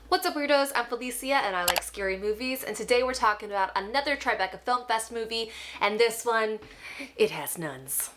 What's up, weirdos? I'm Felicia and I like scary movies, and today we're talking about another Tribeca Film Fest movie, and this one, it has nuns.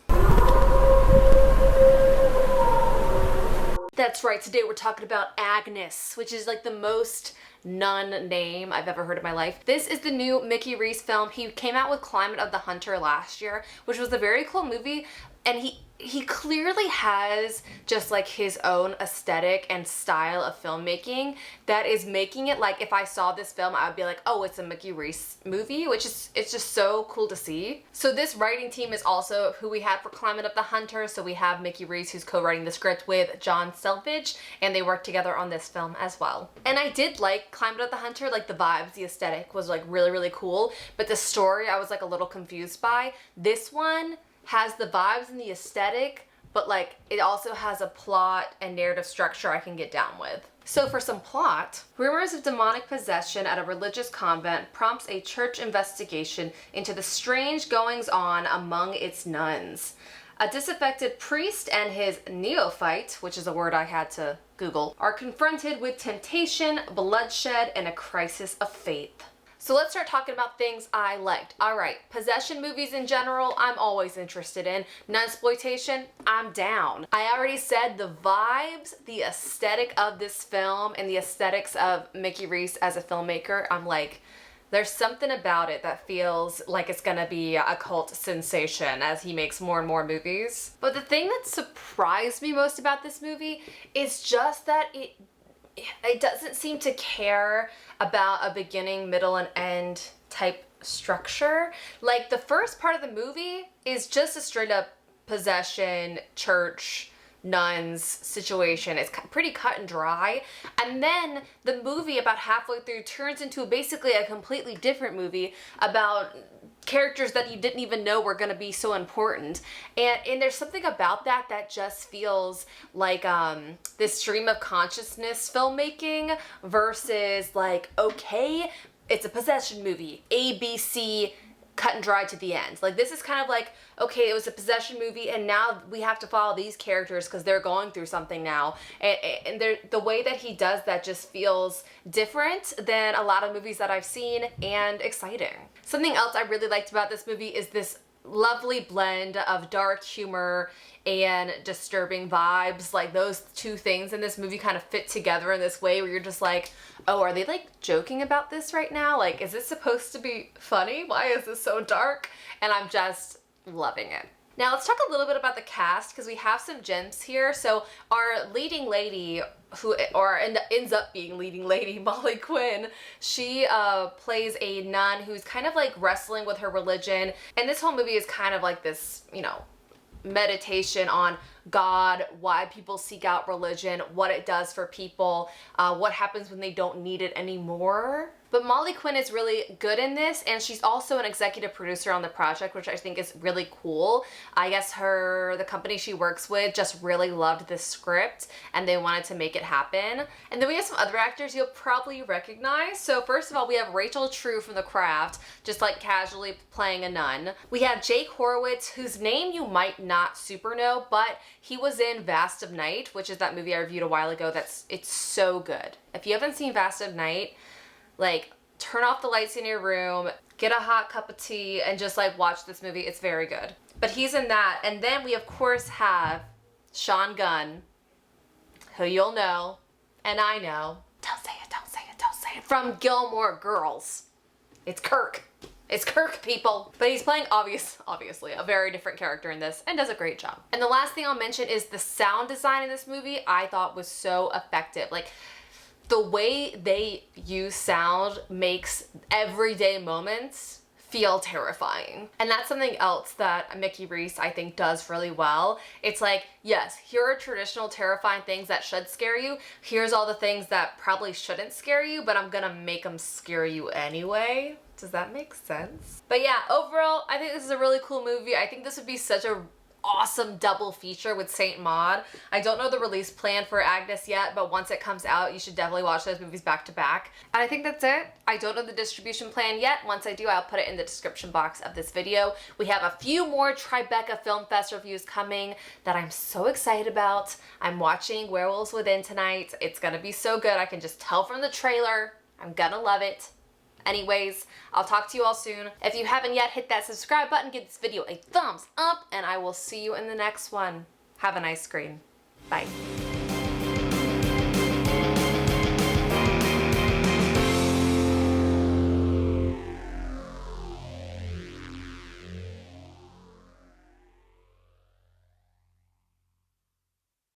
That's right, today we're talking about Agnes, which is like the most nun name I've ever heard in my life. This is the new Mickey Reese film. He came out with Climate of the Hunter last year, which was a very cool movie, and he clearly has just like his own aesthetic and style of filmmaking that is making it like if I saw this film I would be like, oh, it's a Mickey Reese movie, which is, it's just so cool to see. So this writing team is also who we had for Climate of the Hunter. So we have Mickey Reese, who's co-writing the script with John Selvage, and they worked together on this film as well. And I did like Climate of the Hunter, like the vibes, the aesthetic was like really cool, but the story I was like a little confused by. This one has the vibes and the aesthetic, but like it also has a plot and narrative structure I can get down with. So for some plot, rumors of demonic possession at a religious convent prompts a church investigation into the strange goings-on among its nuns. A disaffected priest and his neophyte, which is a word I had to Google, are confronted with temptation, bloodshed, and a crisis of faith. So let's start talking about things I liked. All right, possession movies in general, I'm always interested in. Nunsploitation, I'm down. I already said the vibes, the aesthetic of this film, and the aesthetics of Mickey Reese as a filmmaker, I'm like, there's something about it that feels like it's gonna be a cult sensation as he makes more and more movies. But the thing that surprised me most about this movie is just that it doesn't seem to care about a beginning, middle, and end type structure. Like the first part of the movie is just a straight up possession, church, nuns situation. It's pretty cut and dry. And then the movie about halfway through turns into basically a completely different movie about characters that you didn't even know were going to be so important, and there's something about that that just feels like this stream of consciousness filmmaking versus like, okay, it's a possession movie, ABC, cut and dry to the end. Like this is kind of like, okay, it was a possession movie and now we have to follow these characters because they're going through something now, and the way that he does that just feels different than a lot of movies that I've seen, and exciting. Something else I really liked about this movie is this lovely blend of dark humor and disturbing vibes. Like those two things in this movie kind of fit together in this way where you're just like, oh, are they like joking about this right now? Like, is this supposed to be funny? Why is this so dark? And I'm just loving it. Now let's talk a little bit about the cast because we have some gems here. So our leading lady, ends up being leading lady, Molly Quinn, she plays a nun who's kind of like wrestling with her religion. And this whole movie is kind of like this, you know, meditation on God, why people seek out religion, what it does for people, what happens when they don't need it anymore. But Molly Quinn is really good in this, and she's also an executive producer on the project, which I think is really cool. I guess the company she works with just really loved this script and they wanted to make it happen. And then we have some other actors you'll probably recognize. So first of all, we have Rachel True from The Craft, just like casually playing a nun. We have Jake Horowitz, whose name you might not super know, but he was in Vast of Night, which is that movie I reviewed a while ago. It's so good. If you haven't seen Vast of Night, like turn off the lights in your room, get a hot cup of tea, and just like watch this movie. It's very good. But he's in that. And then we of course have Sean Gunn, who you'll know, and I know. Don't say it, don't say it, don't say it. From Gilmore Girls. It's Kirk. It's Kirk, people. But he's playing obviously a very different character in this and does a great job. And the last thing I'll mention is the sound design in this movie I thought was so effective. Like the way they use sound makes everyday moments feel terrifying. And that's something else that Mickey Reese I think does really well. It's like, yes, here are traditional terrifying things that should scare you. Here's all the things that probably shouldn't scare you, but I'm gonna make them scare you anyway. Does that make sense? But yeah, overall, I think this is a really cool movie. I think this would be such a awesome double feature with Saint Maud. I don't know the release plan for Agnes yet, but once it comes out, you should definitely watch those movies back to back. And I think that's it. I don't know the distribution plan yet. Once I do, I'll put it in the description box of this video. We have a few more Tribeca Film Fest reviews coming that I'm so excited about. I'm watching Werewolves Within tonight. It's gonna be so good. I can just tell from the trailer. I'm gonna love it. Anyways, I'll talk to you all soon. If you haven't yet, hit that subscribe button, give this video a thumbs up, and I will see you in the next one. Have a nice screen. Bye.